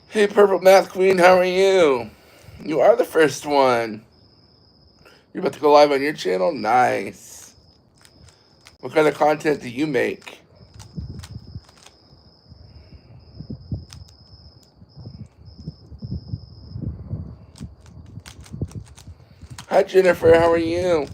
Hey, Purple Math Queen, how are you? You are the first one. You're about to go live on your channel? Nice. What kind of content do you make? Hi, Jennifer, how are you?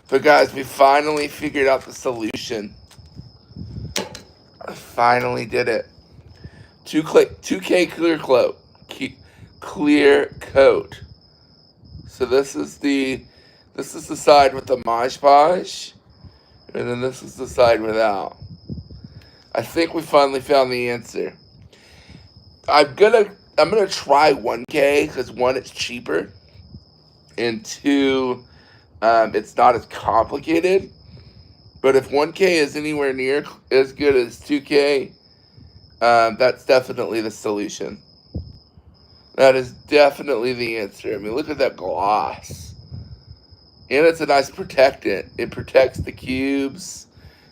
But guys, we finally figured out the solution. I finally did it. 2K clear coat. Clear coat. So this is the side with the Mod Podge, and then this is the side without. I think we finally found the answer. I'm gonna try 1K because one, it's cheaper, and two, it's not as complicated. But if 1K is anywhere near as good as 2K, that's definitely the solution. That is definitely the answer. I mean, look at that gloss. And it's a nice protectant. It protects the cubes,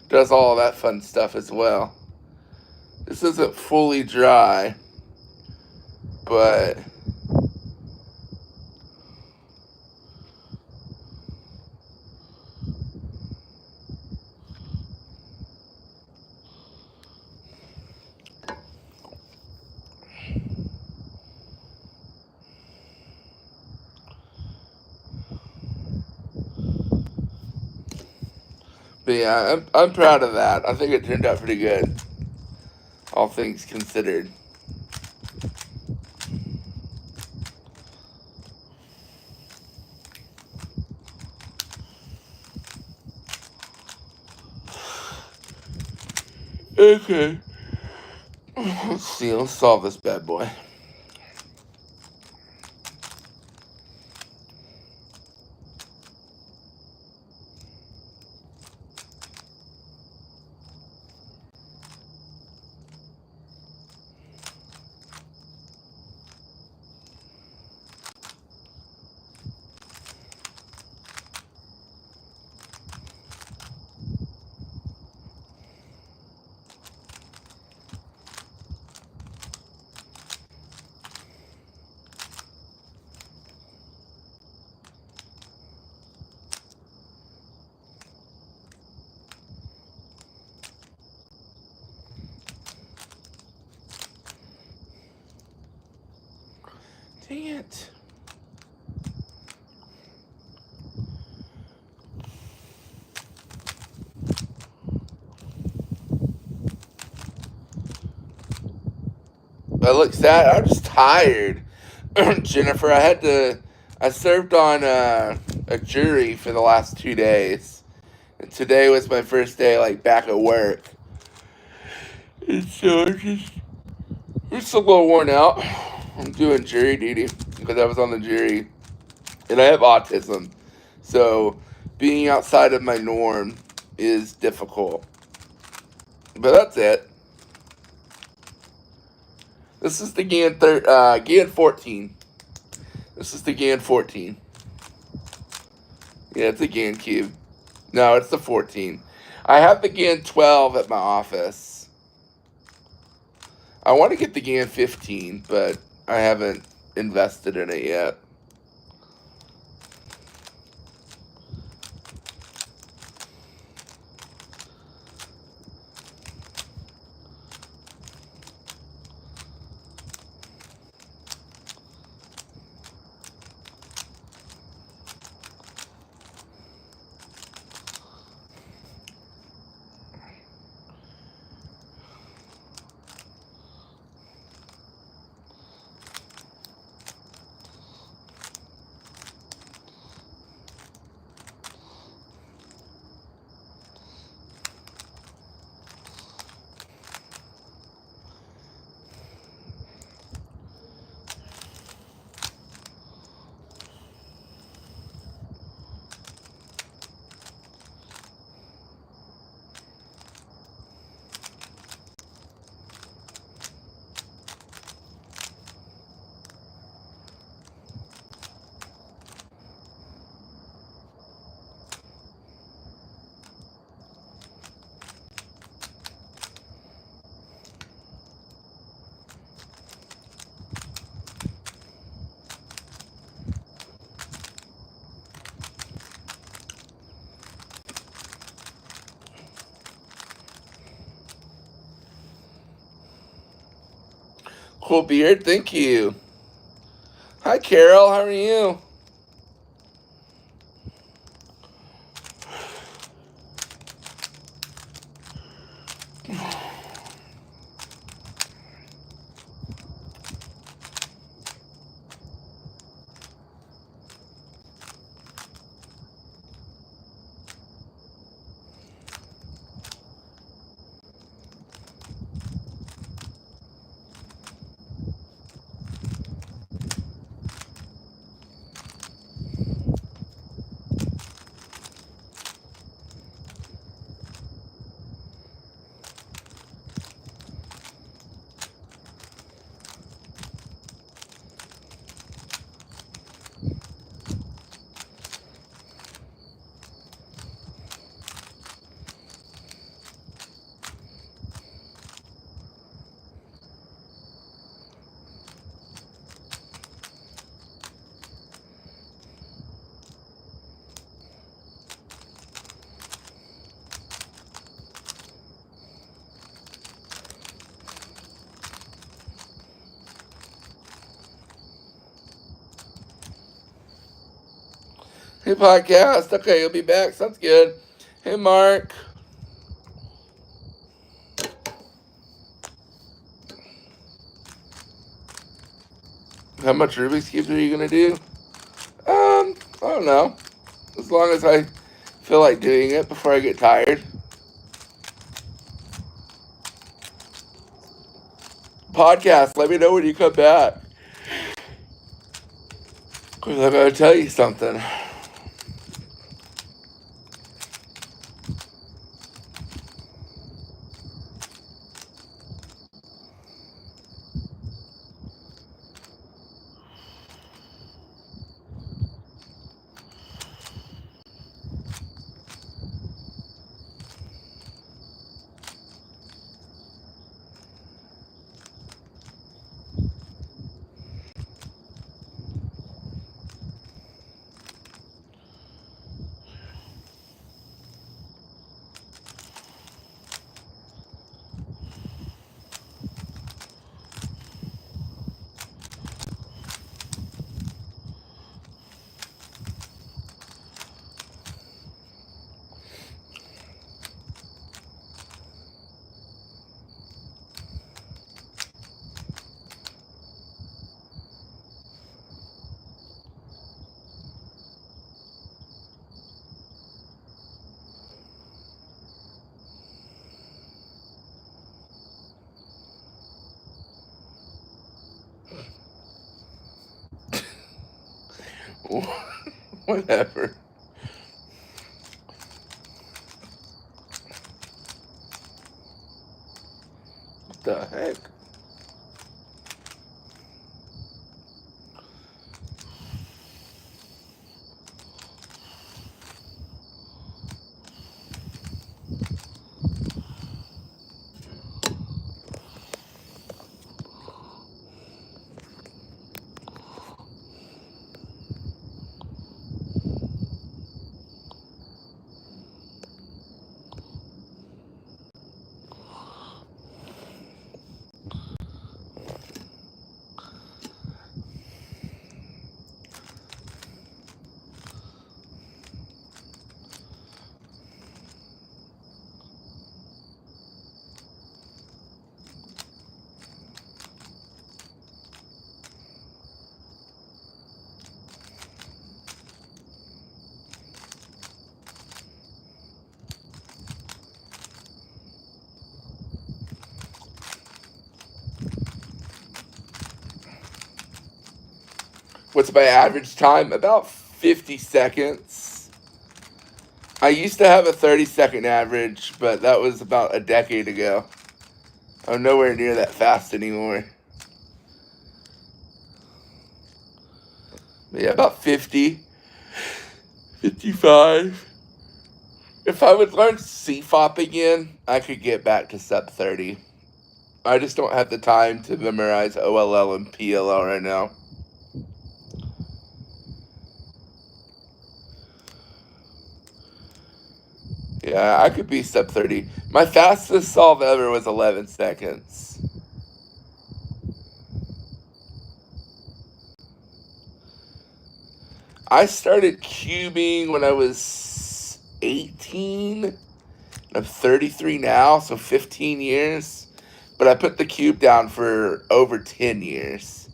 does all that fun stuff as well. This isn't fully dry, but yeah, I'm proud of that. I think it turned out pretty good, all things considered. Okay. Let's see, let's solve this bad boy. Dang it. I look sad. I'm just tired. Jennifer, I served on a jury for the last 2 days. And today was my first day, like, back at work. And so I'm just a little worn out. I'm doing jury duty because I was on the jury. And I have autism. So being outside of my norm is difficult. But that's it. This is the GAN 14. This is the GAN 14. Yeah, it's a GAN cube. No, it's the 14. I have the GAN 12 at my office. I want to get the GAN 15, but I haven't invested in it yet. Cool beard, thank you. Hi, Carol, how are you? Hey, podcast. Okay, you'll be back. Sounds good. Hey, Mark. How much Rubik's Cubes are you going to do? I don't know. As long as I feel like doing it before I get tired. Podcast, let me know when you come back. Because I gotta tell you something. Whatever. the heck? What's my average time? About 50 seconds. I used to have a 30-second average, but that was about a decade ago. I'm nowhere near that fast anymore. But yeah, about 50, 55. If I would learn CFOP again, I could get back to sub 30. I just don't have the time to memorize OLL and PLL right now. Yeah, I could be sub 30. My fastest solve ever was 11 seconds. I started cubing when I was 18. I'm 33 now, so 15 years. But I put the cube down for over 10 years.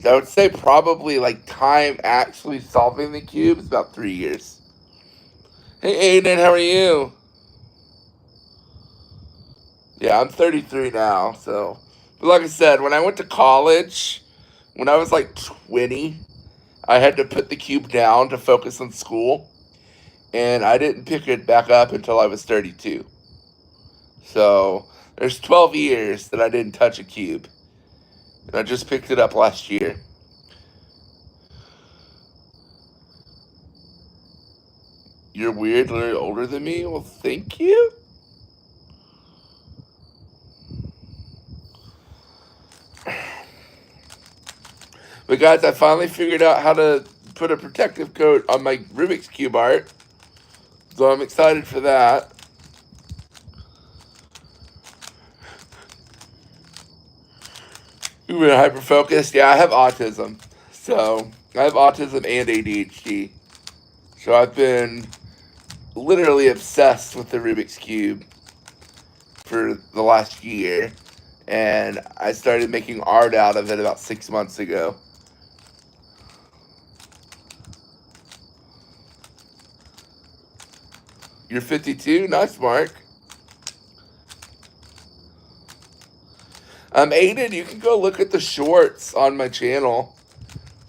So I would say probably like time actually solving the cube is about 3 years. Hey Aiden, how are you? Yeah, I'm 33 now, so. But like I said, when I went to college, when I was like 20, I had to put the cube down to focus on school. And I didn't pick it back up until I was 32. So there's 12 years that I didn't touch a cube. And I just picked it up last year. You're weirdly older than me? Well, thank you. But guys, I finally figured out how to put a protective coat on my Rubik's Cube art. So I'm excited for that. You've been hyper focused. Yeah, I have autism. So I have autism and ADHD. So I've been literally obsessed with the Rubik's Cube for the last year. And I started making art out of it about 6 months ago. You're 52? Nice, Mark. Aiden, you can go look at the shorts on my channel.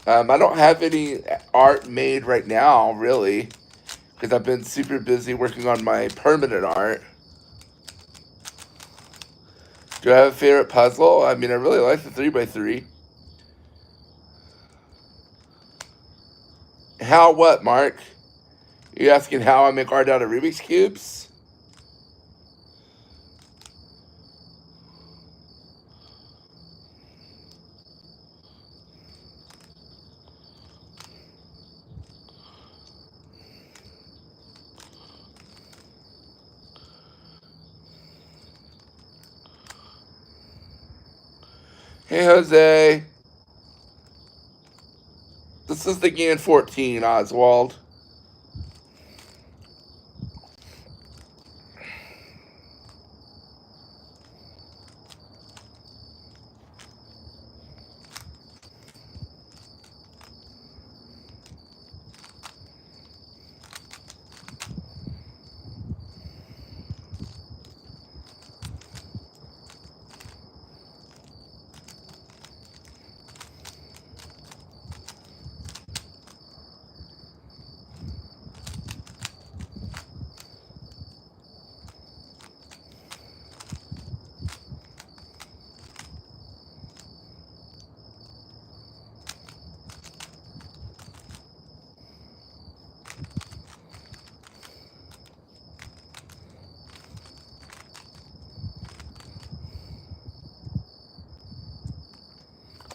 I don't have any art made right now, really, because I've been super busy working on my permanent art. Do I have a favorite puzzle? I mean, I really like the 3x3. How what, Mark? You asking how I make art out of Rubik's Cubes? Hey, Jose. This is the GAN 14, Oswald.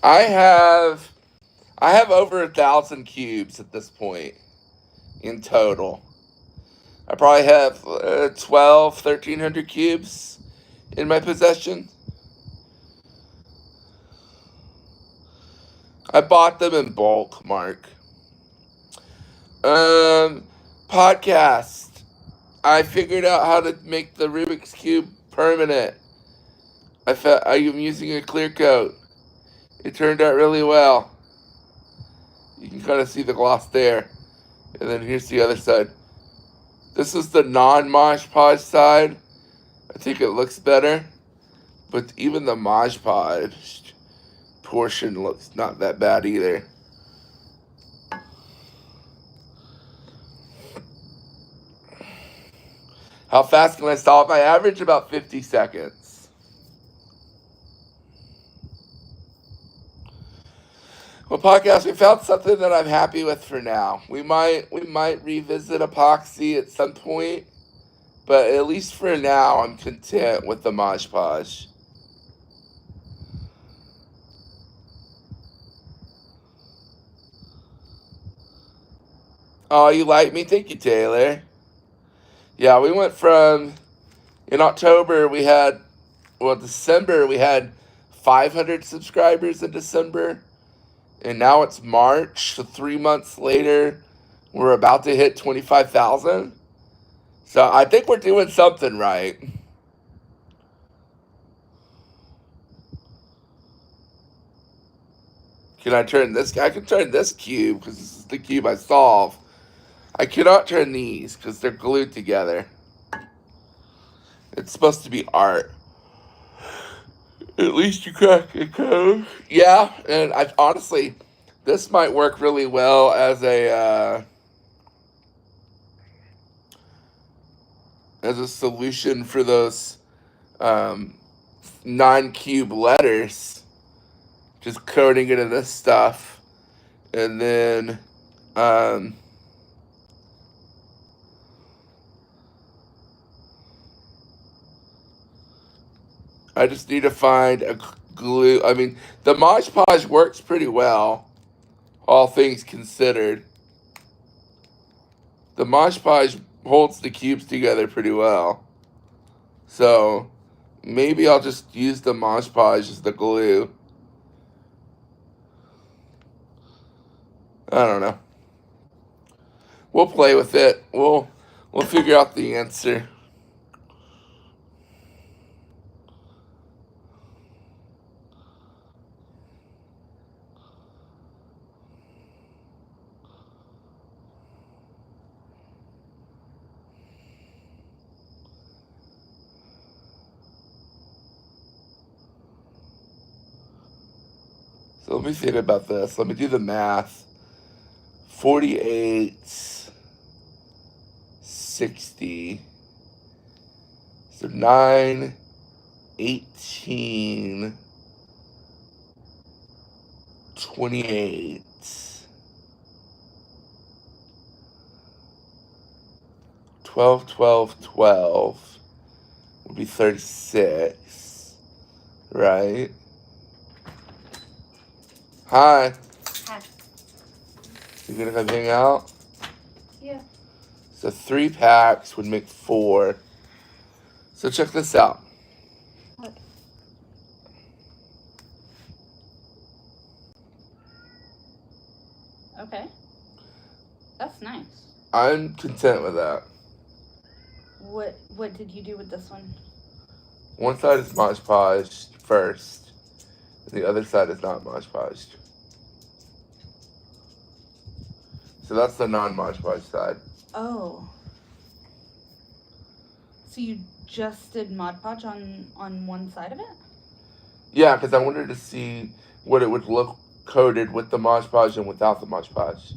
I have over 1,000 cubes at this point in total. I probably have 1,300 cubes in my possession. I bought them in bulk, Mark. Podcast. I figured out how to make the Rubik's Cube permanent. I'm using a clear coat. It turned out really well. You can kind of see the gloss there. And then here's the other side. This is the non-Mod Podge side. I think it looks better. But even the Mod Podge portion looks not that bad either. How fast can I solve? I average about 50 seconds. Well, podcast, we found something that I'm happy with for now. We might revisit epoxy at some point, but at least for now, I'm content with the Mod Podge. Oh, you like me? Thank you, Taylor. Yeah, we went from, in October, December, we had 500 subscribers in December. And now it's March, so 3 months later, we're about to hit 25,000. So I think we're doing something right. Can I turn this? I can turn this cube because this is the cube I solve. I cannot turn these because they're glued together. It's supposed to be art. At least you crack the code. Yeah, and I honestly, this might work really well as a solution for those 9-cube letters. Just coding it in this stuff, and then I just need to find a glue. I mean, the Mod Podge works pretty well, all things considered. The Mod Podge holds the cubes together pretty well. So, maybe I'll just use the Mod Podge as the glue. I don't know. We'll play with it. We'll figure out the answer. So let me think about this. Let me do the math. 48, 60. So 9, 18, 28. 12, 12, 12 would be 36, right? Hi. Hi. You gonna come hang out? Yeah. So 3 packs would make 4. So check this out. What? Okay. That's nice. I'm content with that. What did you do with this one? One side is Mod Podge first, and the other side is not Mod Podge. So that's the non-Mod Podge side. Oh. So you just did Mod Podge on one side of it? Yeah, because I wanted to see what it would look coated with the Mod Podge and without the Mod Podge.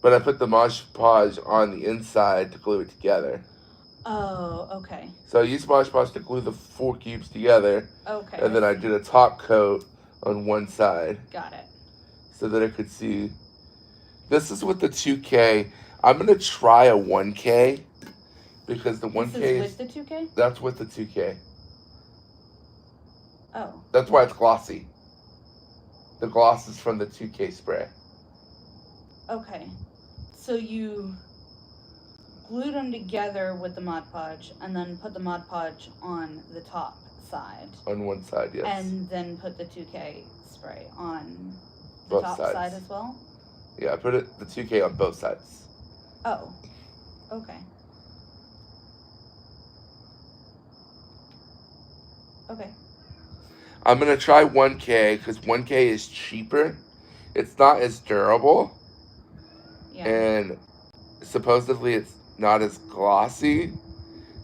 But I put the Mod Podge on the inside to glue it together. Oh, okay. So I used Mod Podge to glue the 4 cubes together. Okay. And then I did a top coat on one side. Got it. So that I could see. This is with the 2K. I'm going to try a 1K. Because the 1K is with the 2K? That's with the 2K. Oh. That's why it's glossy. The gloss is from the 2K spray. Okay. So you glued them together with the Mod Podge and then put the Mod Podge on the top side. On one side, yes. And then put the 2K spray on the Both top sides. side as well? Yeah, I put the 2K on both sides. Oh. Okay. Okay. I'm going to try 1K because 1K is cheaper. It's not as durable. Yeah. And supposedly it's not as glossy.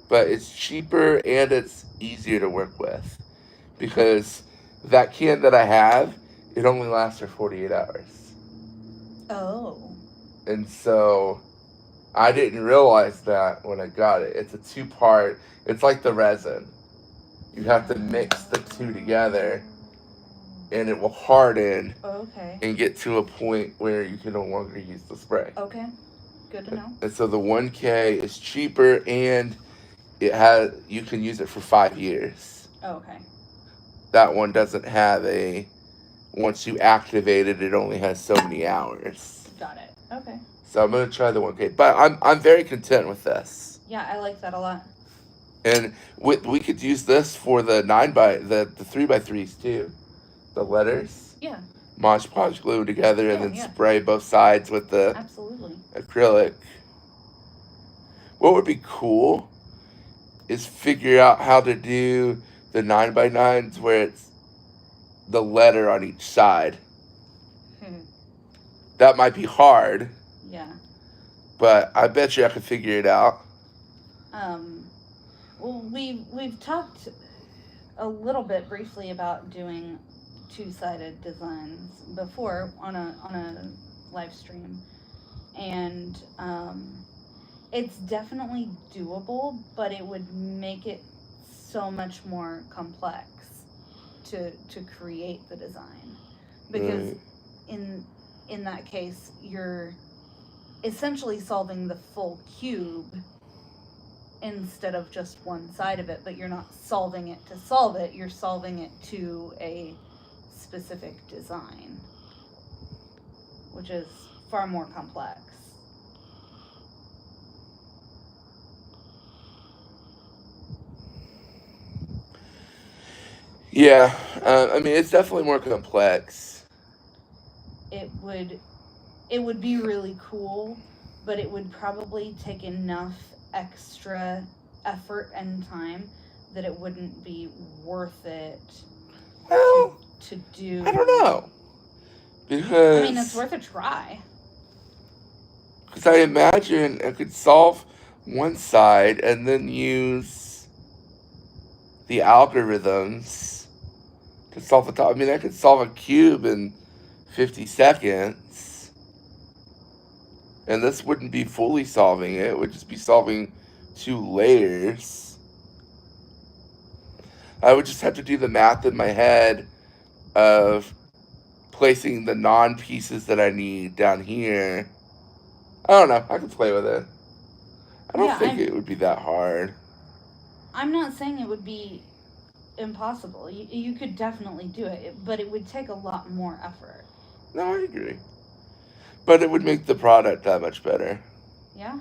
But it's cheaper and it's easier to work with. Because that can that I have, it only lasts for 48 hours. Oh. And so I didn't realize that when I got it. It's a 2-part. It's like the resin. You have to mix the two together, and it will harden Okay. and get to a point where you can no longer use the spray. Okay. Good to know. And so the 1K is cheaper, and you can use it for 5 years. Okay. That one doesn't have once you activate it, it only has so many hours. Got it. Okay. So I'm gonna try the 1K, but I'm very content with this. Yeah, I like that a lot. And we could use this for the 3x3s too, the letters. Yeah. Mod Podge glue together and then spray both sides with the Absolutely. acrylic. What would be cool is figure out how to do the 9x9s where it's the letter on each side. That might be hard. Yeah. But I bet you I could figure it out. Well, we've talked a little bit briefly about doing 2-sided designs before on a live stream, and it's definitely doable, but it would make it so much more complex to create the design, because in that case you're essentially solving the full cube instead of just one side of it, but you're not solving it to solve it, you're solving it to a specific design, which is far more complex. Yeah, I mean, it's definitely more complex. It would be really cool, but it would probably take enough extra effort and time that it wouldn't be worth it to do. I don't know. Because I mean, it's worth a try. Because I imagine I could solve one side and then use the algorithms to solve the top. I mean, I could solve a cube in 50 seconds. And this wouldn't be fully solving it. It would just be solving 2 layers. I would just have to do the math in my head of placing the non-pieces that I need down here. I don't know. I could play with it. I don't think it would be that hard. I'm not saying it would be impossible. You could definitely do it, but it would take a lot more effort. No, I agree. But it would make the product that much better. Yeah.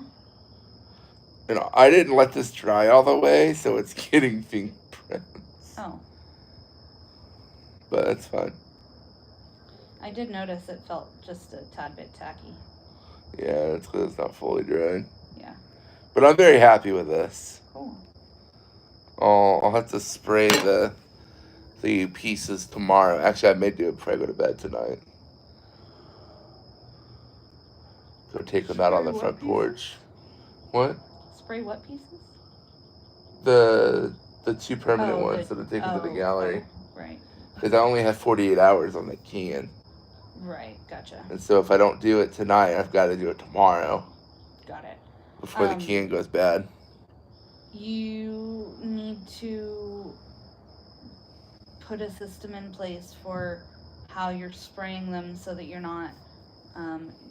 You know, I didn't let this dry all the way, so it's getting fingerprints. Oh. But it's fine. I did notice it felt just a tad bit tacky. Yeah, it's because it's not fully dried. Yeah. But I'm very happy with this. Cool. I'll have to spray the pieces tomorrow. Actually, I may do it before I go to bed tonight. Go take them out on the front porch. What? Spray what pieces? The 2 permanent ones that I take into the gallery. Right. Because I only have 48 hours on the can. Right, gotcha. And so if I don't do it tonight, I've got to do it tomorrow. Got it. Before the can goes bad. You need to put a system in place for how you're spraying them so that you're not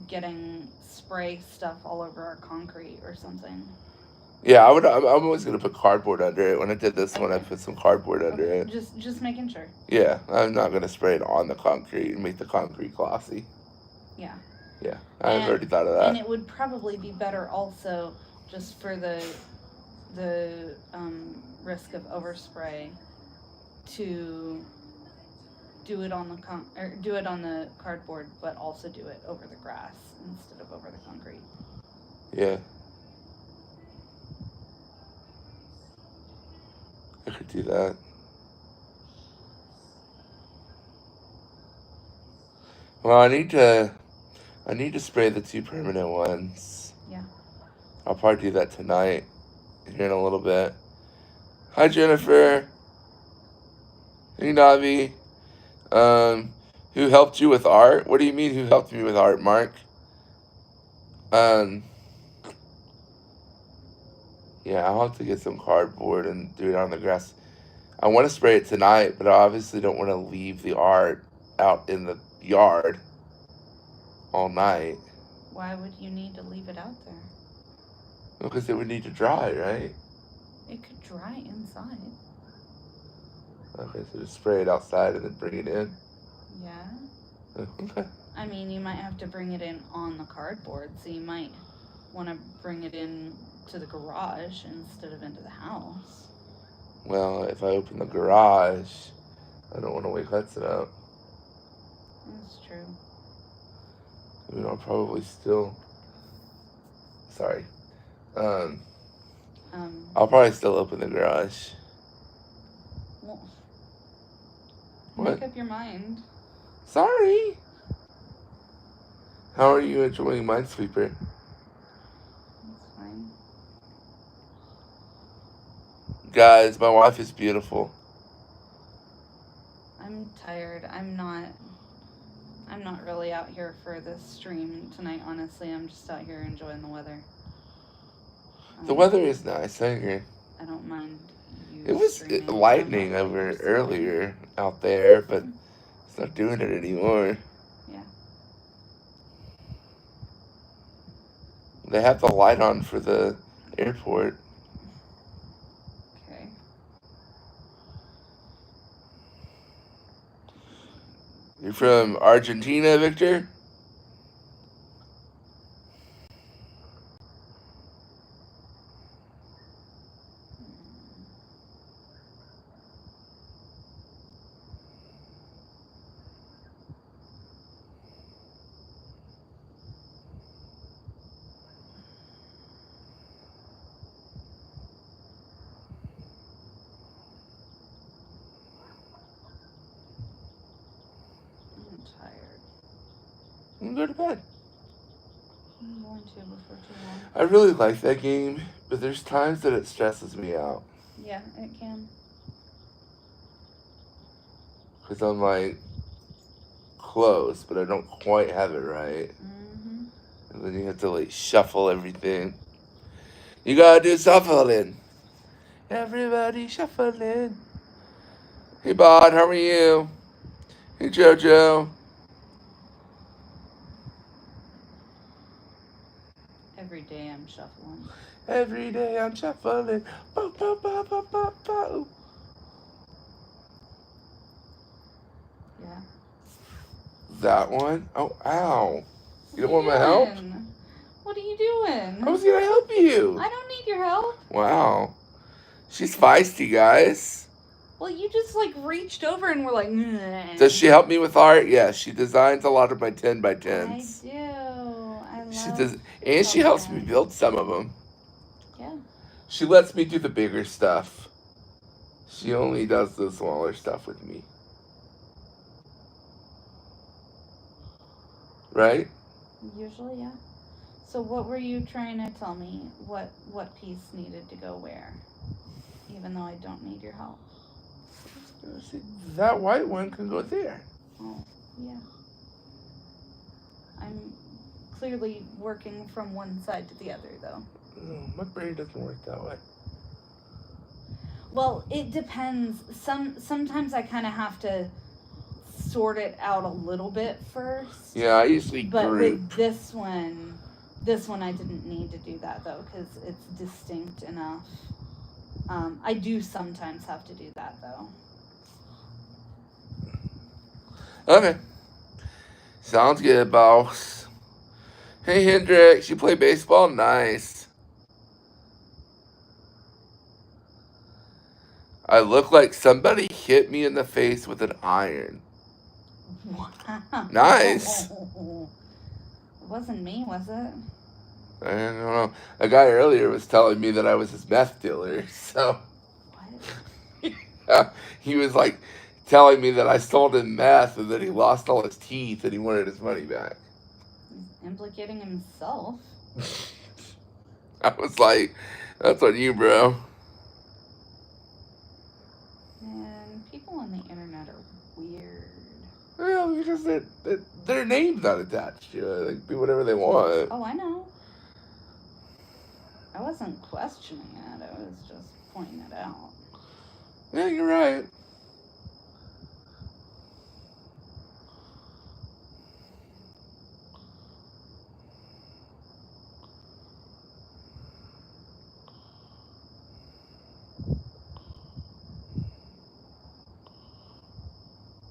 getting spray stuff all over our concrete or something. Yeah, I'm always gonna put cardboard under it. When I did this one, I Okay. put some cardboard under Okay. it. Just making sure. Yeah, I'm not gonna spray it on the concrete and make the concrete glossy. Yeah. Yeah, I've already thought of that. And it would probably be better also, just for the risk of overspray, to do it on the cardboard, but also do it over the grass instead of over the concrete. Yeah. I could do that. Well, I need to spray the 2 permanent ones. Yeah. I'll probably do that tonight, here in a little bit. Hi, Jennifer. Hey, Navi. Who helped you with art? What do you mean, who helped me with art, Mark? Yeah, I'll have to get some cardboard and do it on the grass. I want to spray it tonight, but I obviously don't want to leave the art out in the yard all night. Why would you need to leave it out there? Because it would need to dry, right? It could dry inside. Okay, so just spray it outside and then bring it in. Yeah. Okay. I mean, you might have to bring it in on the cardboard, so you might want to bring it in to the garage instead of into the house. Well, if I open the garage, I don't want to wake Hudson up. That's true. I mean, I'll probably still. Sorry. I'll probably still open the garage. Well, What? make up your mind. Sorry. How are you enjoying Minesweeper? That's fine. Guys, my wife is beautiful. I'm tired. I'm not really out here for this stream tonight, honestly. I'm just out here enjoying the weather. The weather is nice, I agree. I don't mind you. It was streaming. lightning over earlier out there, but it's not doing it anymore. Yeah. They have the light on for the airport. Okay. You're from Argentina, Victor? I'm tired. You can go to bed. I'm going to before too long. I really like that game, but there's times that it stresses me out. Yeah, it can. Because I'm like close, but I don't quite have it right. Mm-hmm. And then you have to like shuffle everything. You gotta do shuffling. Everybody shuffling. Hey, Bod, how are you? Hey, JoJo. Every day I'm shuffling. Every day I'm shuffling. Bo, bo, bo, bo, bo, bo. Yeah. That one? Oh, ow. You don't want What my are you help? doing? What are you doing? I was gonna help you. I don't need your help. Wow. She's feisty, guys. Well, you just like reached over and were like, "Nah." Does she help me with art? Yeah, she designs a lot of my 10 by 10s. I do. I love She does, and she helps me build some of them. Yeah. She lets me do the bigger stuff. She only does the smaller stuff with me. Right? Usually, yeah. So what were you trying to tell me? What piece needed to go where? Even though I don't need your help. See, that white one can go there. Oh, yeah. I'm clearly working from one side to the other, though. No, my brain doesn't work that way. Well, it depends. Sometimes I kind of have to sort it out a little bit first. Yeah, I usually But group. with this one, This one I didn't need to do that though because it's distinct enough. I do sometimes have to do that though. Okay. Sounds good, boss. Hey, Hendrix, you play baseball? Nice. I look like somebody hit me in the face with an iron. Wow. Nice. It wasn't me, was it? I don't know. A guy earlier was telling me that I was his meth dealer, so. What? He was like telling me that I sold him meth and that he lost all his teeth and he wanted his money back. He's implicating himself. I was like, that's on you, bro. Man, people on the internet are weird. Yeah, because their name's not attached to it. They can do whatever they want. Oh, I know. I wasn't questioning it. I was just pointing it out. Yeah, you're right.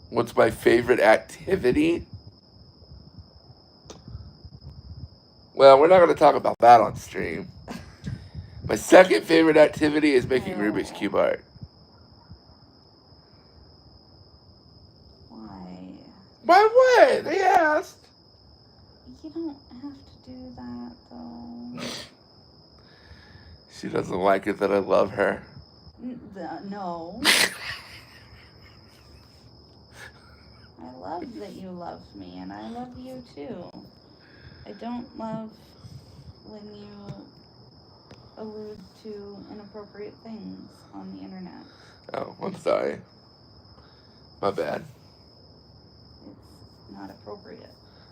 What's my favorite activity? Well, we're not going to talk about that on stream. My second favorite activity is making Rubik's Cube art. Why? Why what? They asked. You don't have to do that, though. She doesn't like it that I love her. No. I love that you love me, and I love you too. I don't love when you allude to inappropriate things on the internet. Oh, I'm sorry. My bad. It's not appropriate.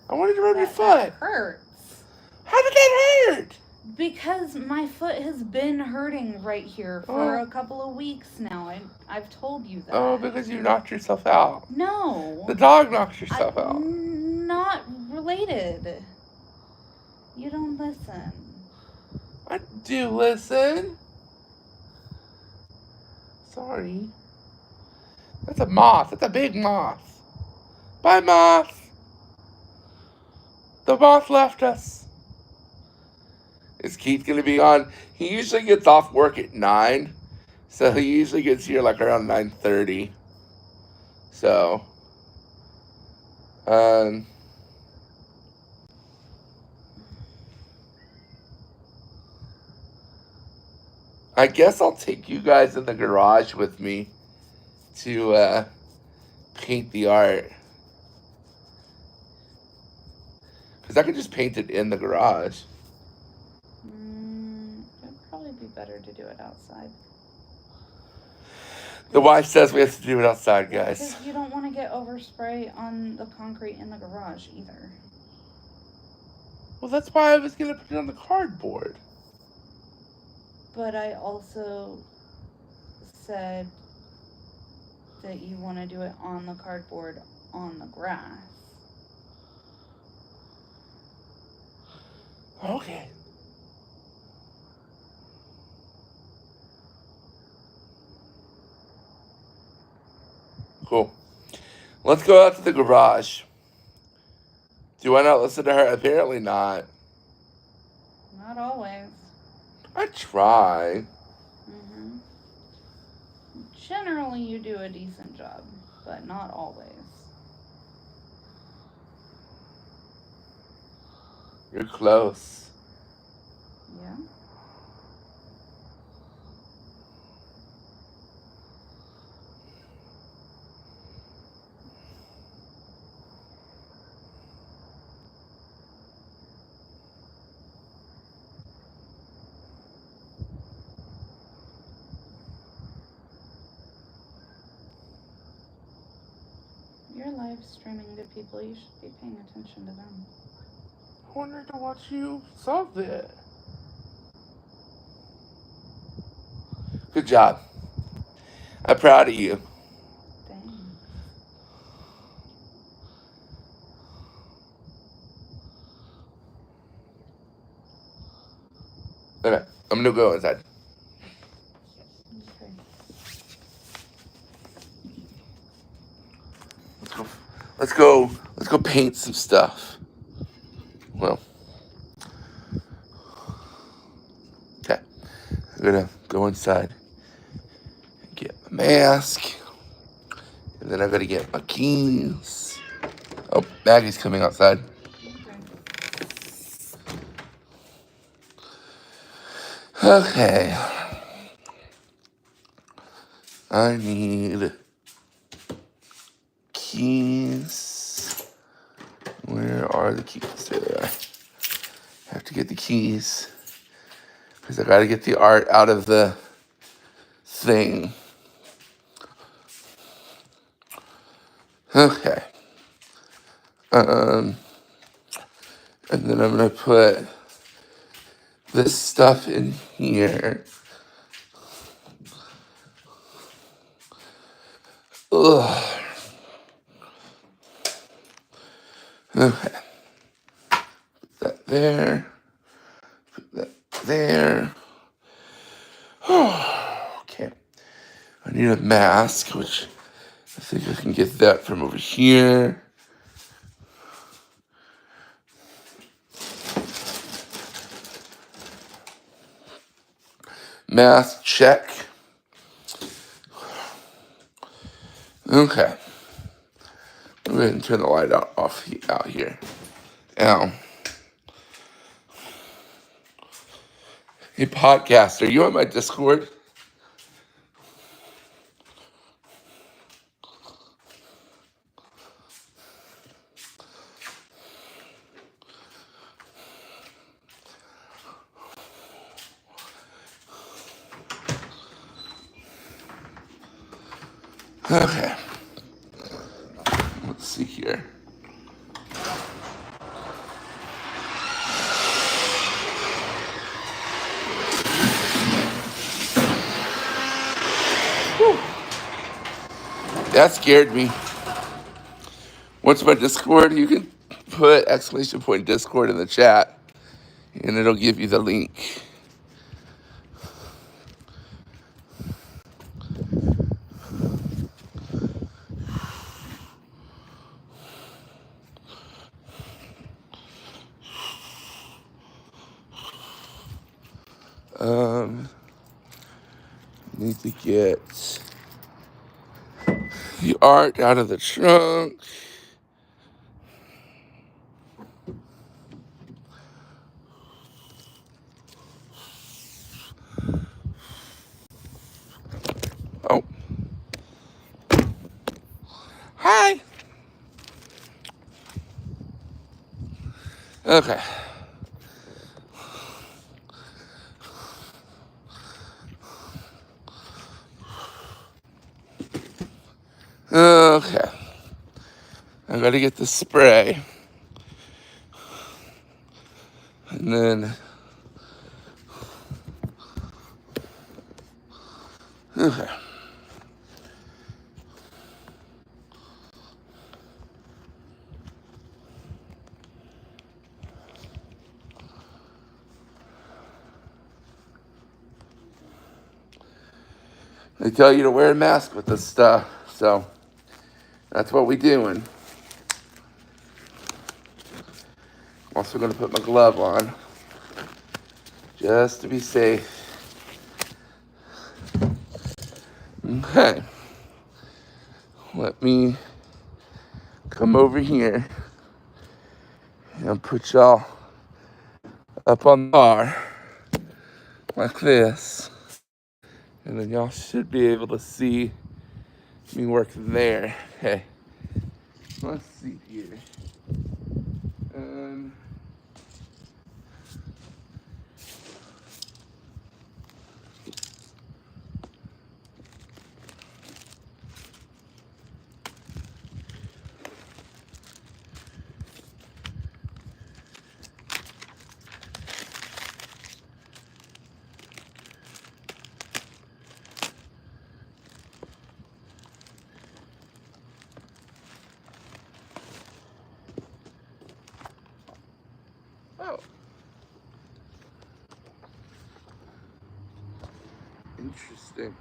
I wanted to rub your That foot. hurts. How did that hurt? Because my foot has been hurting right here for a couple of weeks now. I've told you that. Oh, because you knocked yourself out. No. The dog knocked yourself out. Not related. You don't listen. I do listen. Sorry. That's a moth. That's a big moth. Bye, moth. The moth left us. Is Keith going to be on? He usually gets off work at 9. So he usually gets here like around 9:30. So, I guess I'll take you guys in the garage with me to paint the art. Because I could just paint it in the garage. It'd probably be better to do it outside. The wife says we have to do it outside, guys. Because you don't want to get overspray on the concrete in the garage either. Well, that's why I was going to put it on the cardboard. But I also said that you want to do it on the cardboard on the grass. Okay. Cool. Let's go out to the garage. Do I not listen to her? Apparently not. Not always. I try. Generally, you do a decent job, but not always. You're close. Yeah? You're live streaming to people. You should be paying attention to them. I wanted to watch you solve it. Good job. I'm proud of you. Dang. I'm gonna go inside. Okay. Let's go paint some stuff. Well, okay. I'm gonna go inside and get my mask. And then I gotta get my keys. Oh, Maggie's coming outside. Okay. I need keys. Where are the keys? There they are. I have to get the keys because I gotta get the art out of the thing. Okay. And then I'm gonna put this stuff in here. Ugh. Okay. Put that there. Put that there. Okay. I need a mask, which I think I can get that from over here. Mask check. Okay. I'm going to turn the light off out here. Ow. Hey, podcast, are you on my Discord? Okay. Let's see here. Whew. That scared me. What's my Discord? You can put !! Discord in the chat, and it'll give you the link. Need to get the art out of the trunk. Oh. Hi. Okay. Okay. I gotta get the spray. And then. Okay. They tell you to wear a mask with this stuff, so that's what we doing. I'm also gonna put my glove on, just to be safe. Okay. Let me come over here and put y'all up on the bar like this. And then y'all should be able to see me working there. Okay. Let's see here. Interesting.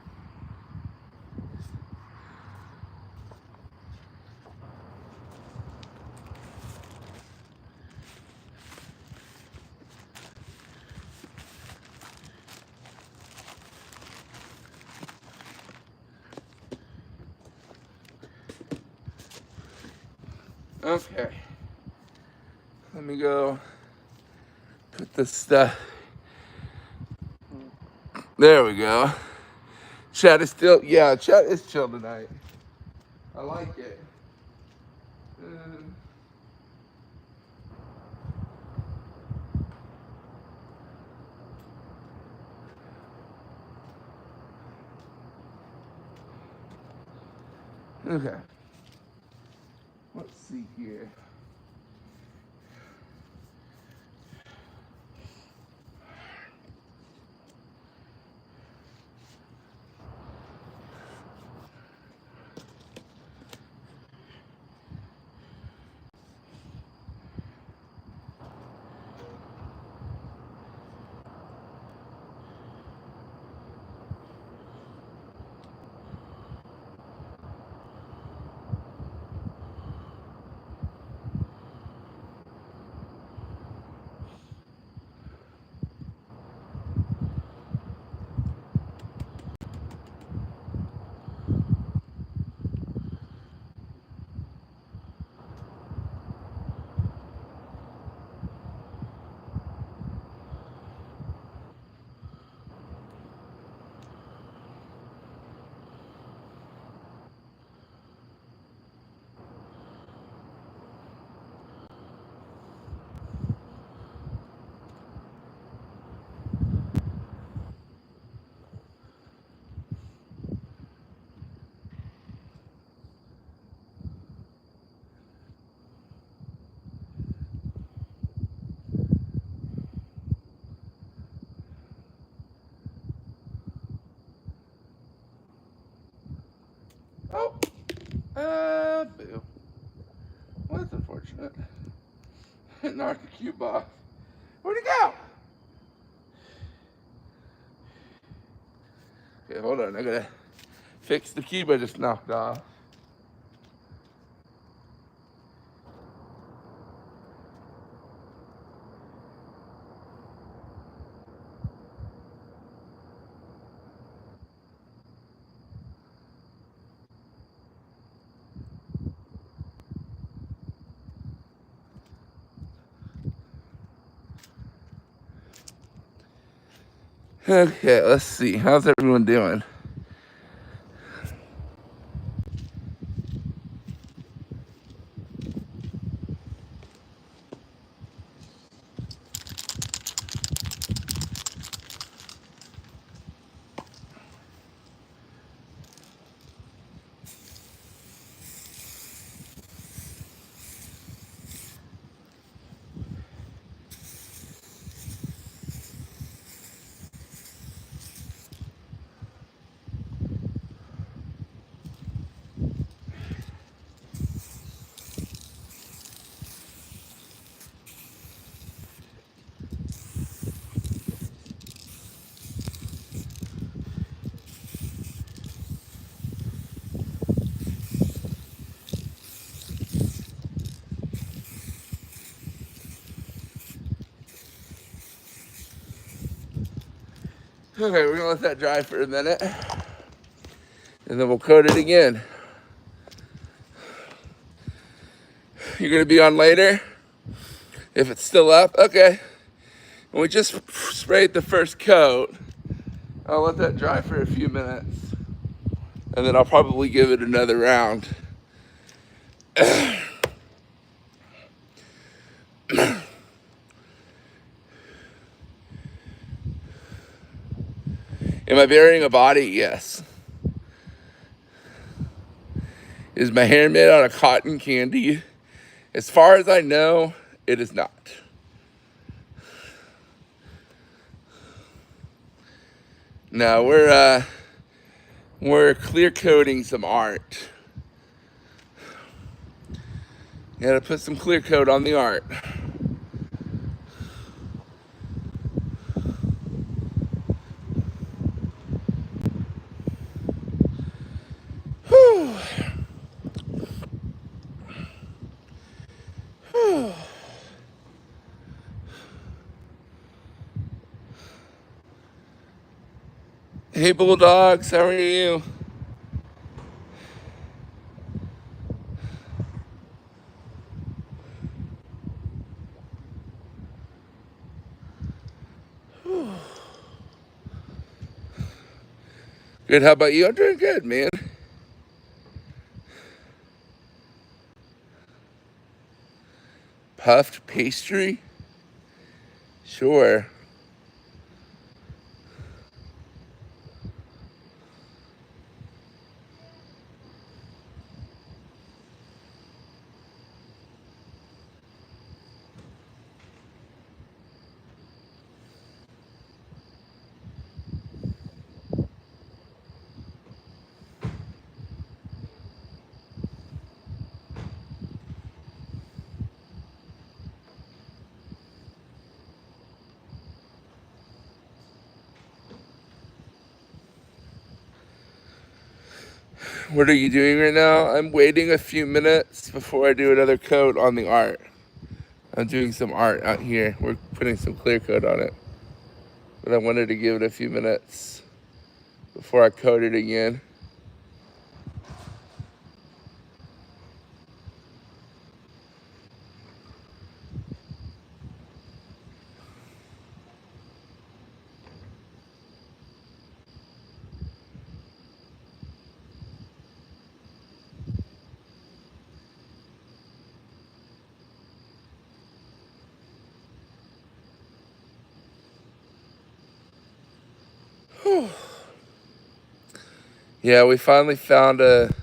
Okay. Let me go put this stuff. There we go. Chat is still, yeah, chat is chill tonight. I like it. Okay. Let's see here. Oh, boo. Well, that's unfortunate. Knocked the cube off. Where'd it go? Okay, hold on. I gotta fix the cube I just knocked off. Okay, let's see. How's everyone doing? Okay, we're gonna let that dry for a minute, and then we'll coat it again. You're gonna be on later? If it's still up, okay. And we just sprayed the first coat. I'll let that dry for a few minutes, and then I'll probably give it another round. Am I burying a body? Yes. Is my hair made out of cotton candy? As far as I know, it is not. No, we're clear coating some art. Gotta put some clear coat on the art. Hey, Bulldogs, how are you? Good, how about you? I'm doing good, man. Puffed pastry? Sure. What are you doing right now? I'm waiting a few minutes before I do another coat on the art. I'm doing some art out here. We're putting some clear coat on it. But I wanted to give it a few minutes before I coat it again. Yeah, we finally found a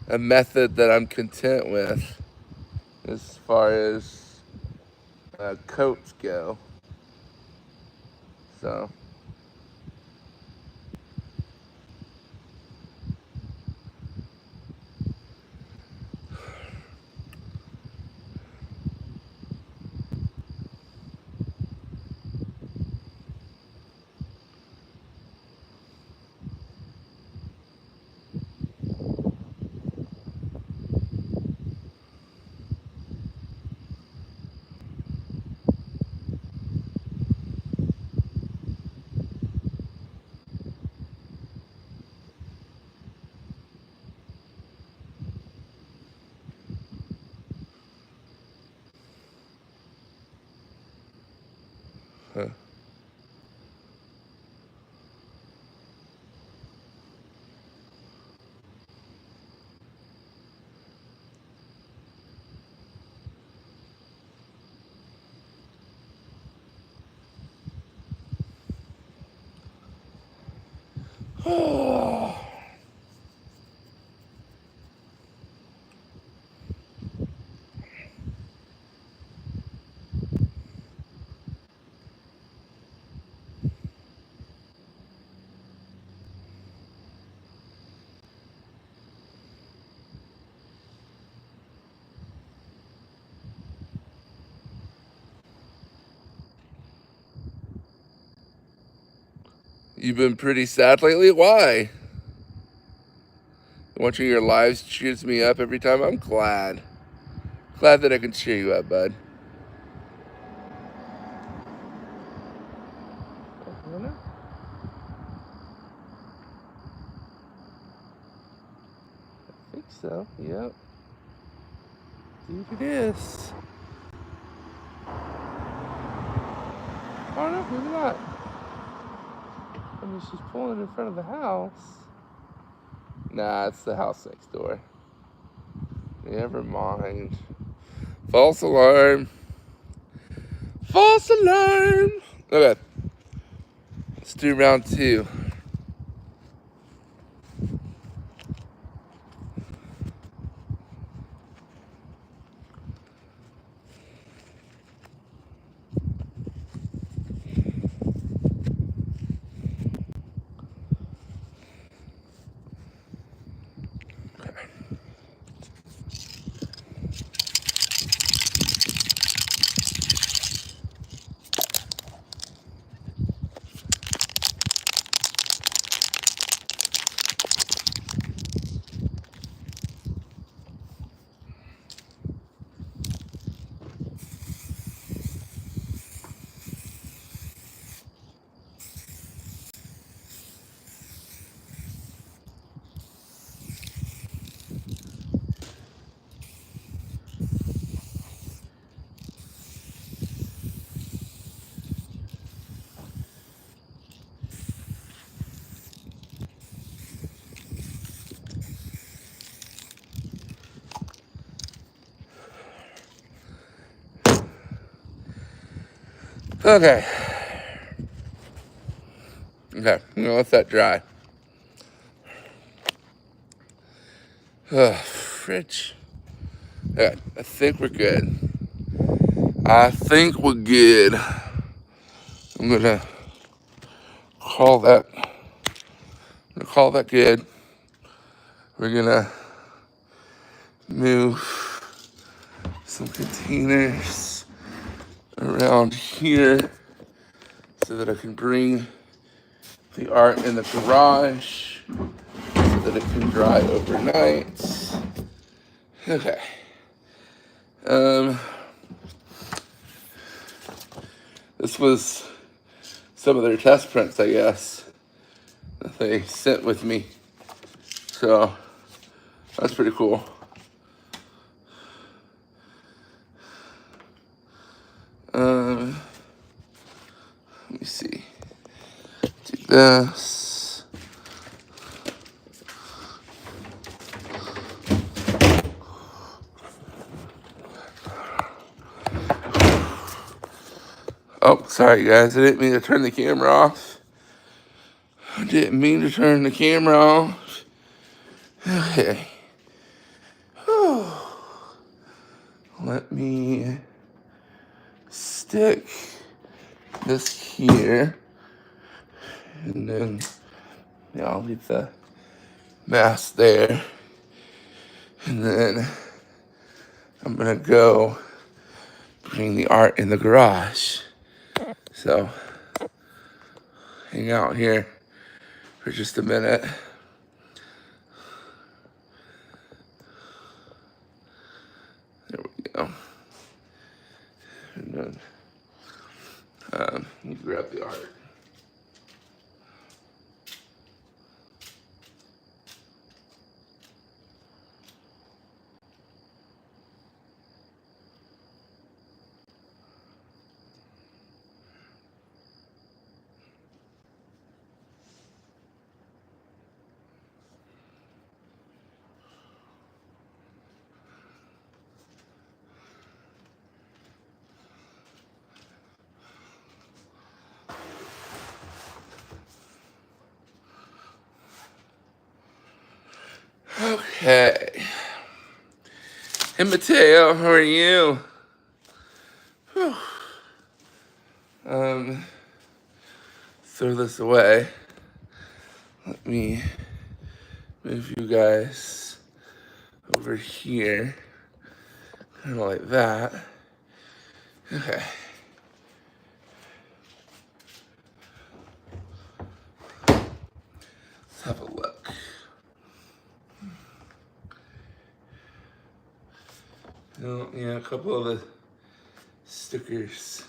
method that I'm content with as far as coats go. So, huh. You've been pretty sad lately? Why? Watching your lives cheers me up every time. I'm glad. Glad that I can cheer you up, bud. I think so. Yep. I think it is. Oh no, maybe not. I mean, she's pulling in front of the house. Nah, it's the house next door. Never mind. False alarm. False alarm. Okay. Let's do round 2. Okay. Okay, I'm gonna let that dry. Fridge. Okay, I think we're good. I think we're good. I'm gonna call that. Good. We're gonna move some containers around here so that I can bring the art in the garage so that it can dry overnight. Okay. This was some of their test prints, I guess, that they sent with me. So that's pretty cool. Let me see. Do this. Oh, sorry guys, I didn't mean to turn the camera off. Okay. Let me stick this here. And then, yeah, I'll leave the mask there. And then I'm gonna go bring the art in the garage. So, hang out here for just a minute. There we go. And then, you grab the art. Okay. Hey Mateo, how are you? Whew. Throw this away. Let me move you guys over here. Kind of like that. Okay. Let's have a look. Oh, yeah, a couple of the stickers.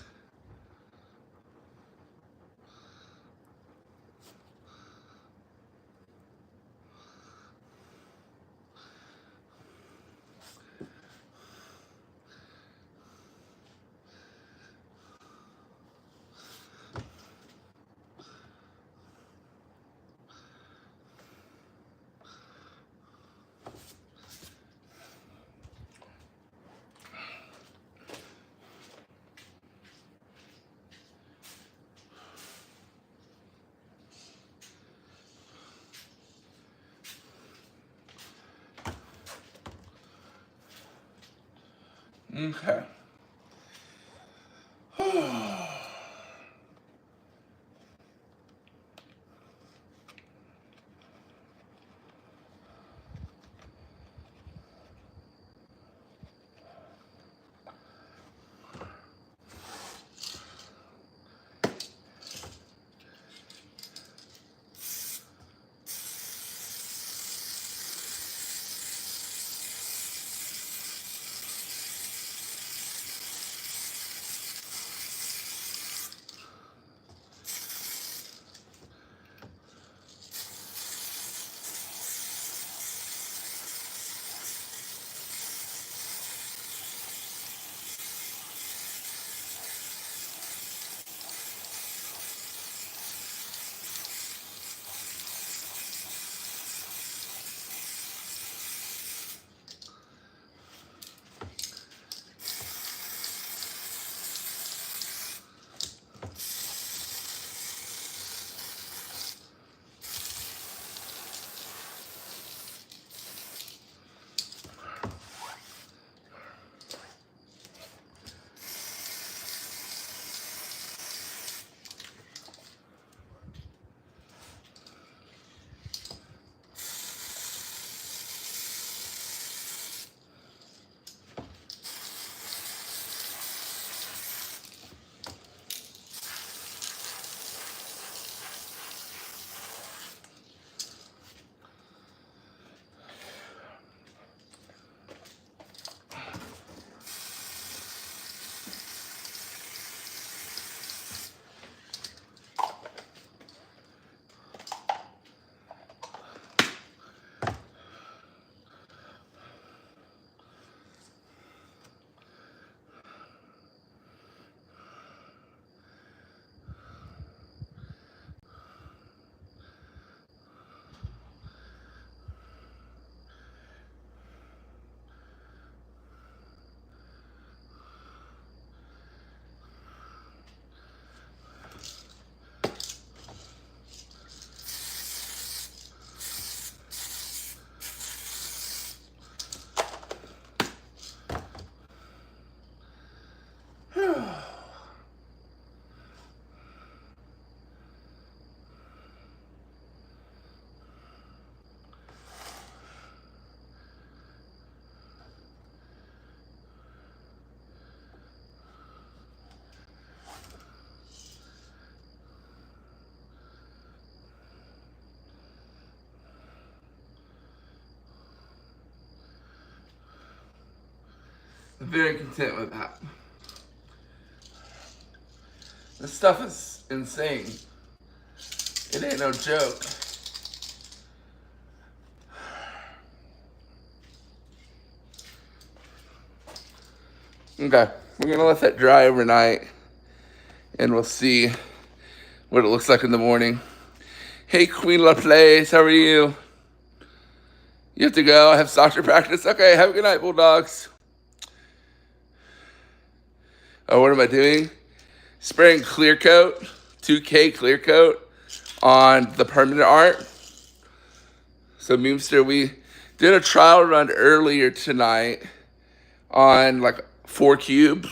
Okay. very content with that. This stuff is insane. It ain't no joke. Okay, we're gonna let that dry overnight and we'll see what it looks like in the morning. Hey, Queen LaPlace, how are you? You have to go. I have soccer practice. Okay, have a good night, Bulldogs. Oh, what am I doing? Spraying clear coat, 2K clear coat on the permanent art. So, Memester, we did a trial run earlier tonight on like 4 cubes,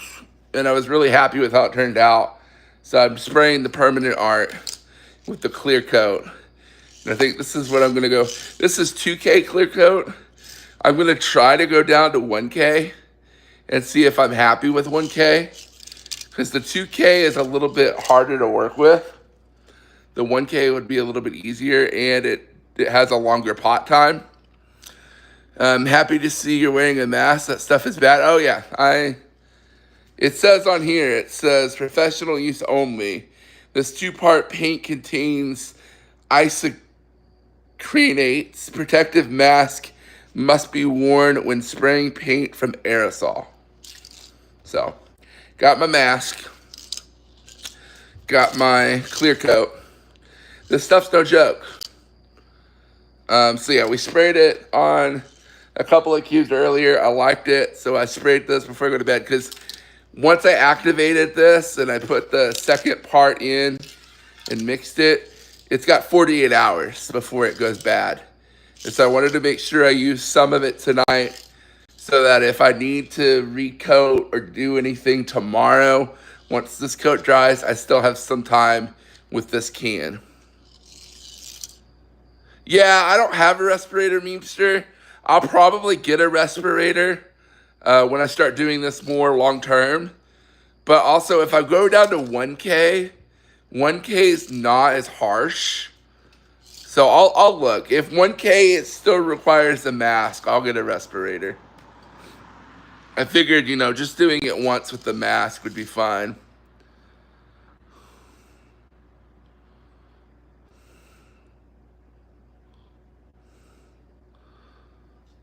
and I was really happy with how it turned out. So I'm spraying the permanent art with the clear coat. And I think this is what I'm gonna go. This is 2K clear coat. I'm gonna try to go down to 1K and see if I'm happy with 1K. Because the 2K is a little bit harder to work with. The 1K would be a little bit easier, and it has a longer pot time. I'm happy to see you're wearing a mask. That stuff is bad. Oh yeah, it says on here, it says professional use only. This 2-part paint contains isocranates. Protective mask must be worn when spraying paint from aerosol. So, got my mask. Got my clear coat. This stuff's no joke. So yeah, we sprayed it on a couple of cubes earlier. I liked it, so I sprayed this before I go to bed because once I activated this and I put the second part in and mixed it, it's got 48 hours before it goes bad. And so I wanted to make sure I use some of it tonight so that if I need to recoat or do anything tomorrow, once this coat dries, I still have some time with this can. Yeah, I don't have a respirator, Memester. I'll probably get a respirator when I start doing this more long term. But also, if I go down to 1K, 1K is not as harsh. So I'll look. If 1K it still requires a mask, I'll get a respirator. I figured, just doing it once with the mask would be fine.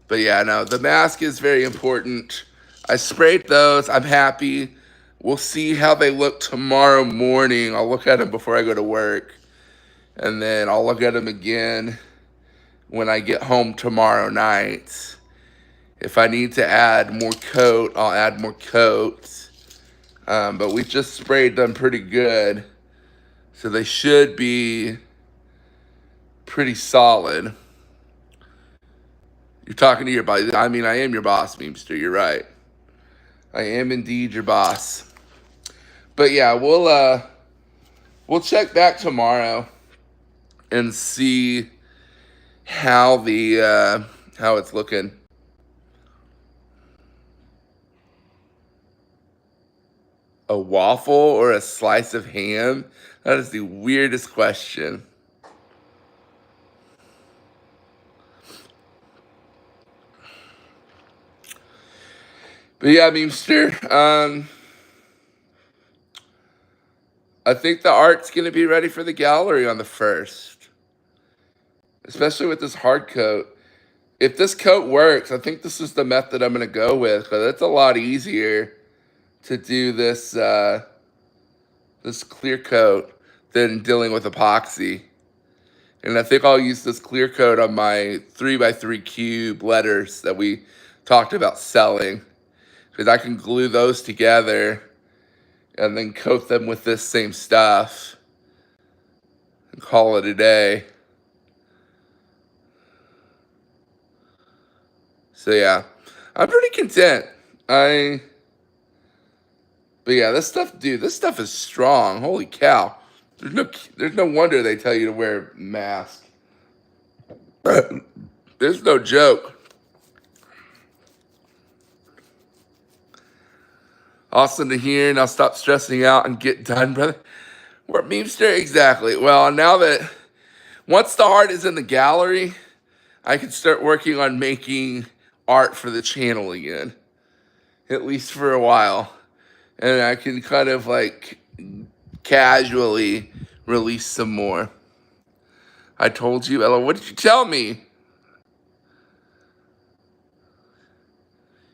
But yeah, no, the mask is very important. I sprayed those. I'm happy. We'll see how they look tomorrow morning. I'll look at them before I go to work. And then I'll look at them again when I get home tomorrow night. If I need to add more coat, I'll add more coat. But we just sprayed them pretty good. So they should be pretty solid. You're talking to your boss. I mean, I am your boss, Memester. You're right. I am indeed your boss. But yeah, we'll check back tomorrow and see how how it's looking. A waffle or a slice of ham? That is the weirdest question. But yeah, Memester, I think the art's going to be ready for the gallery on the 1st. Especially with this hard coat. If this coat works, I think this is the method I'm going to go with. Because it's a lot easier to do this this clear coat than dealing with epoxy. And I think I'll use this clear coat on my 3x3 cube letters that we talked about selling. Because I can glue those together and then coat them with this same stuff and call it a day. So yeah, I'm pretty content. But yeah, this stuff is strong. Holy cow. There's no wonder they tell you to wear a mask. There's no joke. Awesome to hear, and I'll stop stressing out and get done, brother. Where Memester? Exactly. Well, now that once the art is in the gallery, I can start working on making art for the channel again. at least for a while. And I can kind of like casually release some more. I told you, Ella, what did you tell me?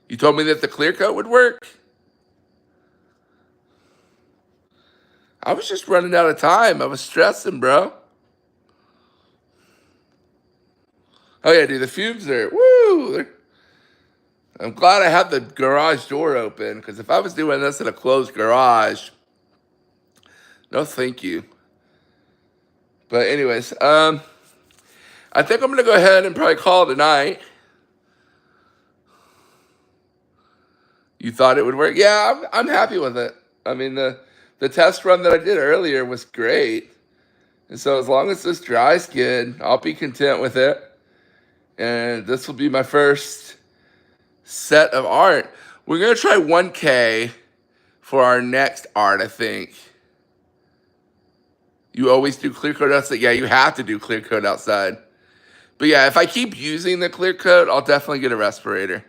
You told me that the clear coat would work? I was just running out of time. I was stressing, bro. Oh yeah, dude, the fumes are woo. I'm glad I had the garage door open, because if I was doing this in a closed garage, no thank you. But anyways, I think I'm gonna go ahead and probably call it a night. You thought it would work? Yeah, I'm happy with it. I mean, the test run that I did earlier was great. And so as long as this dries good, I'll be content with it. And this will be my first set of art. We're gonna try 1K for our next art, I think. You always do clear coat outside? Yeah, you have to do clear coat outside. But yeah, if I keep using the clear coat, I'll definitely get a respirator.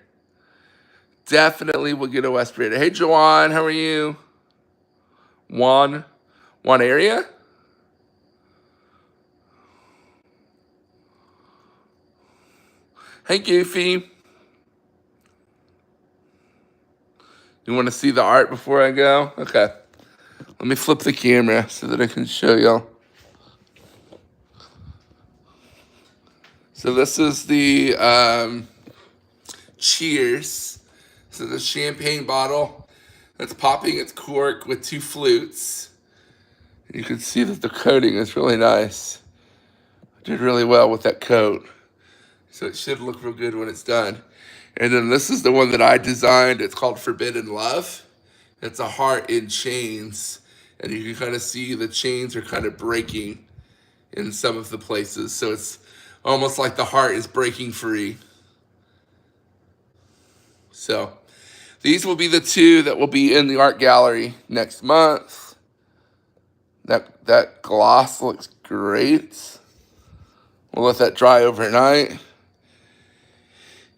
Definitely will get a respirator. Hey, Joanne, how are you? One area? Hey, Goofy. You want to see the art before I go? Okay. Let me flip the camera so that I can show y'all. So this is the Cheers. So the champagne bottle that's popping its cork with 2 flutes. You can see that the coating is really nice. I did really well with that coat. So it should look real good when it's done. And then this is the one that I designed. It's called Forbidden Love. It's a heart in chains. And you can kind of see the chains are kind of breaking in some of the places. So it's almost like the heart is breaking free. So these will be the 2 that will be in the art gallery next month. That gloss looks great. We'll let that dry overnight.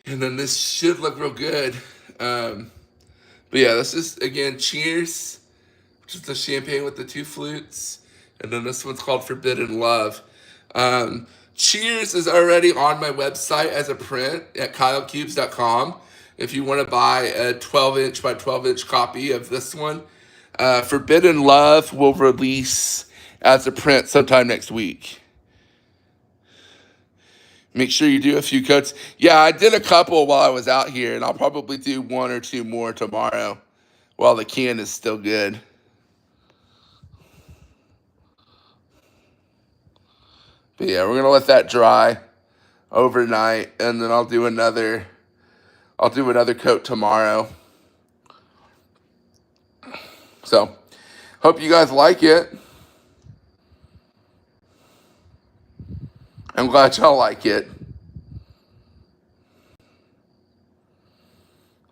And then this should look real good. But yeah, this is, again, Cheers, which is the champagne with the 2 flutes. And then this one's called Forbidden Love. Cheers is already on my website as a print at kylecubes.com. If you want to buy a 12-inch by 12-inch copy of this one. Forbidden Love will release as a print sometime next week. Make sure you do a few coats. Yeah, I did a couple while I was out here, and I'll probably do 1 or 2 more tomorrow while the can is still good. But yeah, we're gonna let that dry overnight, and then I'll do another coat tomorrow. So, hope you guys like it. I'm glad y'all like it.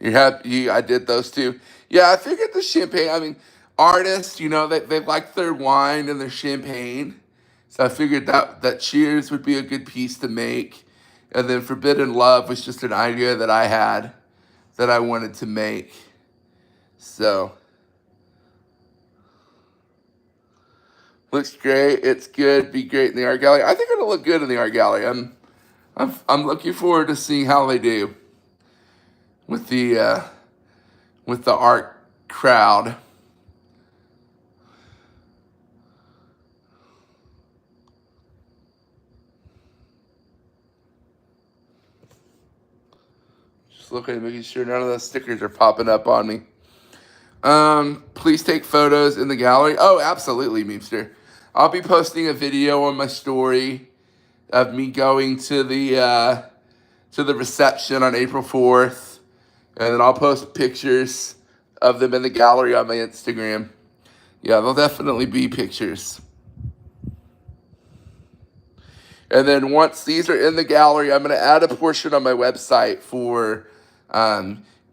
You happy? I did those 2. Yeah, I figured the champagne. I mean, artists, they like their wine and their champagne. So I figured that Cheers would be a good piece to make. And then Forbidden Love was just an idea that I had that I wanted to make. So looks great. It's good. Be great in the art gallery. I think it'll look good in the art gallery. I'm looking forward to seeing how they do with the art crowd. Just looking, making sure none of those stickers are popping up on me. Please take photos in the gallery. Oh, absolutely, Memester. I'll be posting a video on my story of me going to the reception on April 4th, and then I'll post pictures of them in the gallery on my Instagram. Yeah, there'll definitely be pictures. And then once these are in the gallery, I'm going to add a portion on my website for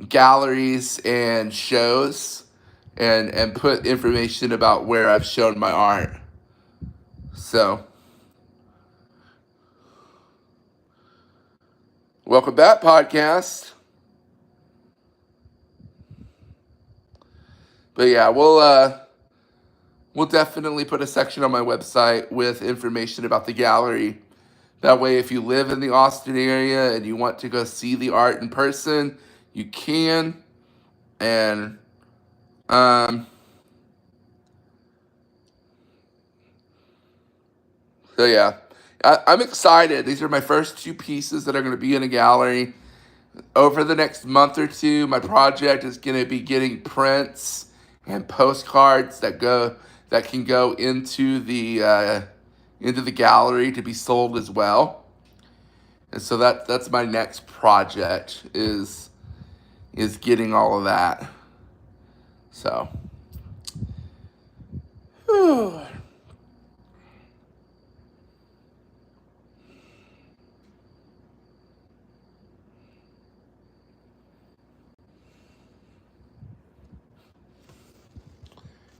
galleries and shows, and put information about where I've shown my art. So, welcome back, podcast. But yeah, we'll definitely put a section on my website with information about the gallery. That way, if you live in the Austin area and you want to go see the art in person, you can. And um, so yeah, I'm excited. These are my first two pieces that are going to be in a gallery. Over the next month or two, my project is going to be getting prints and postcards that can go into the gallery to be sold as well. And so that's my next project is getting all of that. So, whew.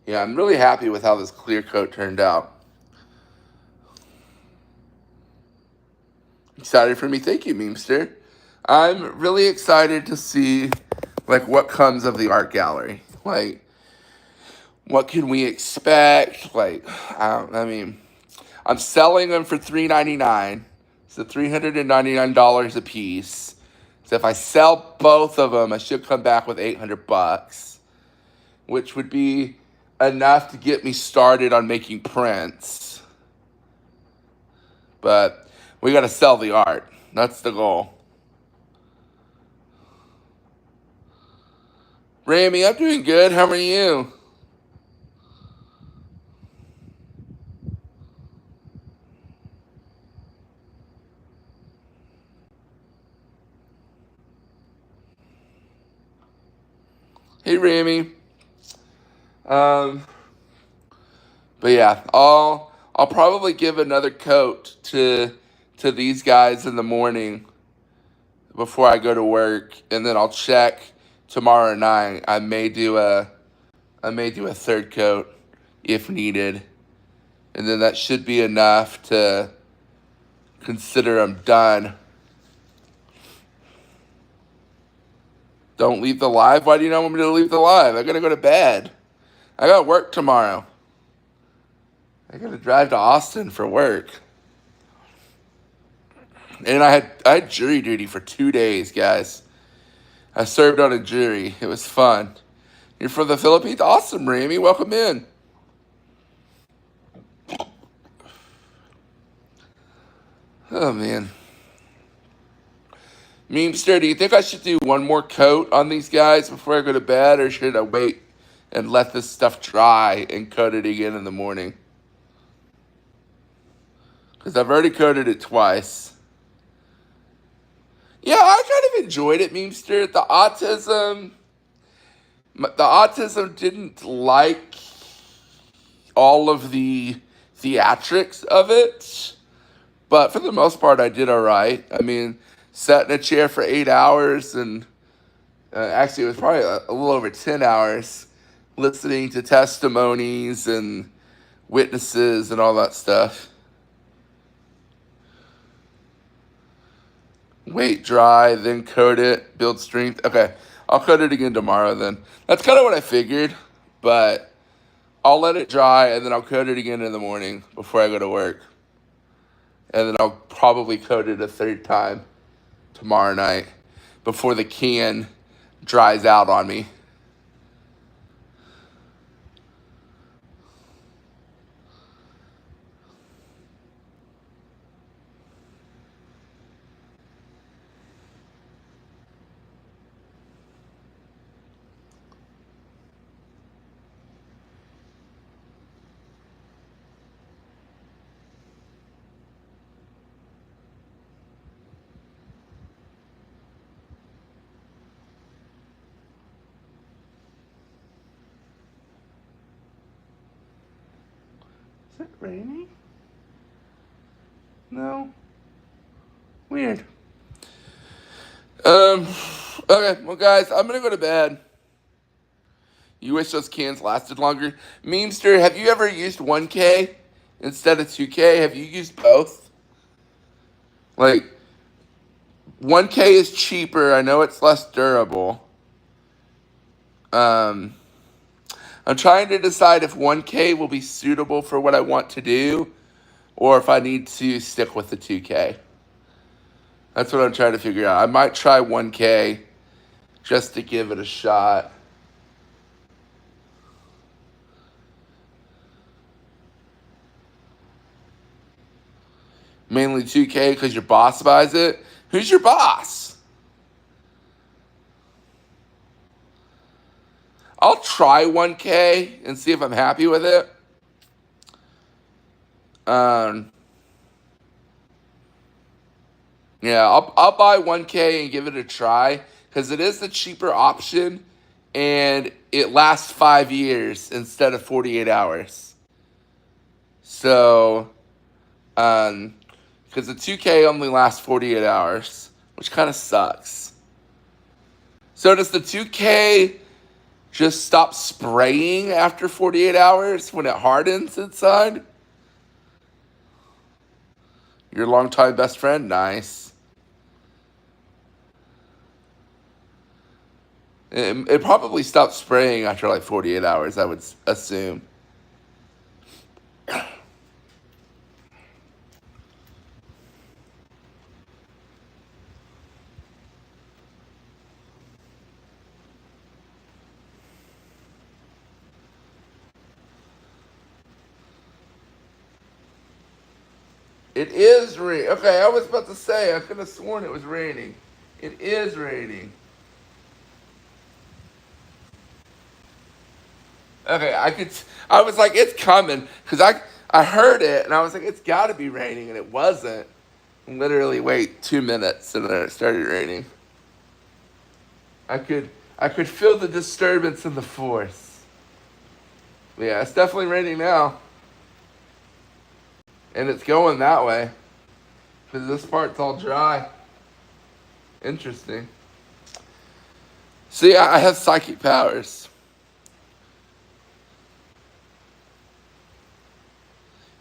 Yeah, I'm really happy with how this clear coat turned out. Excited for me? Thank you, Memester. I'm really excited to see like what comes of the art gallery. Like, what can we expect? Like, I mean, I'm selling them for $3.99, so $399 a piece. So if I sell both of them, I should come back with $800, which would be enough to get me started on making prints. But we got to sell the art. That's the goal. Rami, I'm doing good. How are you? Hey, Rami. Um, but yeah, I'll probably give another coat to these guys in the morning before I go to work, and then I'll check tomorrow night. I may do a third coat if needed, and then that should be enough to consider I'm done. Don't leave the live. Why do you not want me to leave the live? I gotta go to bed. I got work tomorrow. I gotta drive to Austin for work. And I had jury duty for 2 days, guys. I served on a jury. It was fun. You're from the Philippines? Awesome, Rami. Welcome in. Oh man. Memester, do you think I should do one more coat on these guys before I go to bed, or should I wait and let this stuff dry and coat it again in the morning? Because I've already coated it twice. Yeah, I kind of enjoyed it, Memester. The autism didn't like all of the theatrics of it, but for the most part, I did all right. I mean, sat in a chair for 8 hours, and actually, it was probably a little over 10 hours listening to testimonies and witnesses and all that stuff. Wait dry, then coat it, build strength. Okay, I'll coat it again tomorrow then. That's kind of what I figured, but I'll let it dry and then I'll coat it again in the morning before I go to work. And then I'll probably coat it a third time tomorrow night before the can dries out on me. Is it raining? No. Weird. Okay, well, guys, I'm gonna go to bed. You wish those cans lasted longer. Memester, have you ever used 1K instead of 2K? Have you used both? Like, 1K is cheaper. I know it's less durable. Um, I'm trying to decide if 1K will be suitable for what I want to do, or if I need to stick with the 2K. That's what I'm trying to figure out. I might try 1K just to give it a shot. Mainly 2K because your boss buys it. Who's your boss? I'll try 1K and see if I'm happy with it. Yeah, I'll buy 1K and give it a try because it is the cheaper option and it lasts 5 years instead of 48 hours. So, because the 2K only lasts 48 hours, which kind of sucks. So does the 2K just stop spraying after 48 hours when it hardens inside? Your longtime best friend? Nice. It probably stopped spraying after like 48 hours, I would assume. It is raining. Okay, I was about to say, I could have sworn it was raining. It is raining. Okay, I was like, it's coming. Because I heard it, and I was like, it's got to be raining, and it wasn't. Literally wait 2 minutes, and then it started raining. I could feel the disturbance in the force. But yeah, it's definitely raining now. And it's going that way. Because this part's all dry. Interesting. See, I have psychic powers.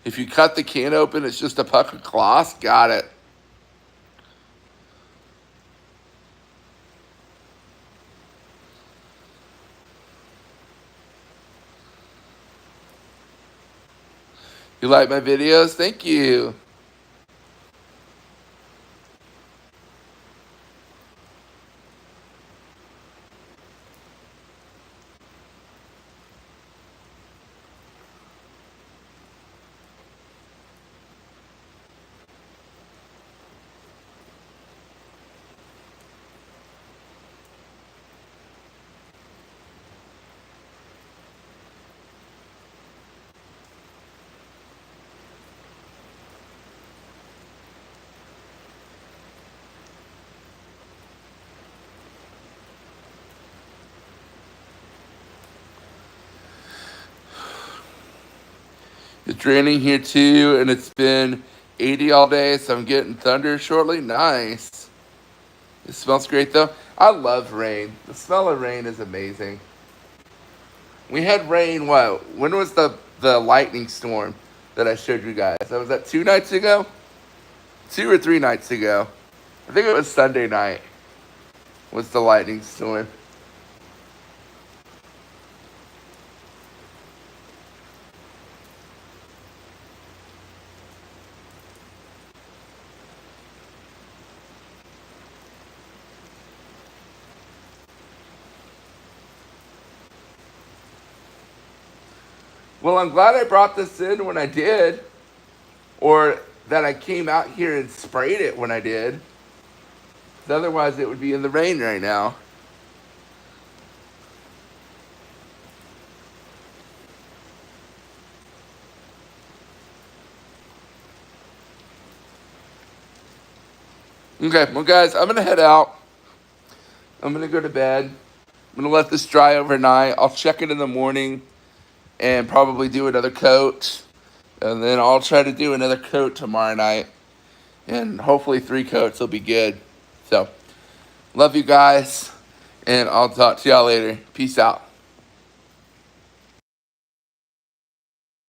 If you cut the can open, it's just a puck of cloth. Got it. You like my videos? Thank you. It's raining here too, and it's been 80 all day, so I'm getting thunder shortly. Nice. It smells great though. I love rain. The smell of rain is amazing. We had rain, what? When was the lightning storm that I showed you guys? That was that 2 nights ago? 2 or 3 nights ago. I think it was Sunday night was the lightning storm. Well, I'm glad I brought this in when I did, or that I came out here and sprayed it when I did. Otherwise, it would be in the rain right now. Okay, well, guys, I'm going to head out. I'm going to go to bed. I'm going to let this dry overnight. I'll check it in the morning and probably do another coat. And then I'll try to do another coat tomorrow night. And hopefully 3 coats will be good. So, love you guys. And I'll talk to y'all later. Peace out.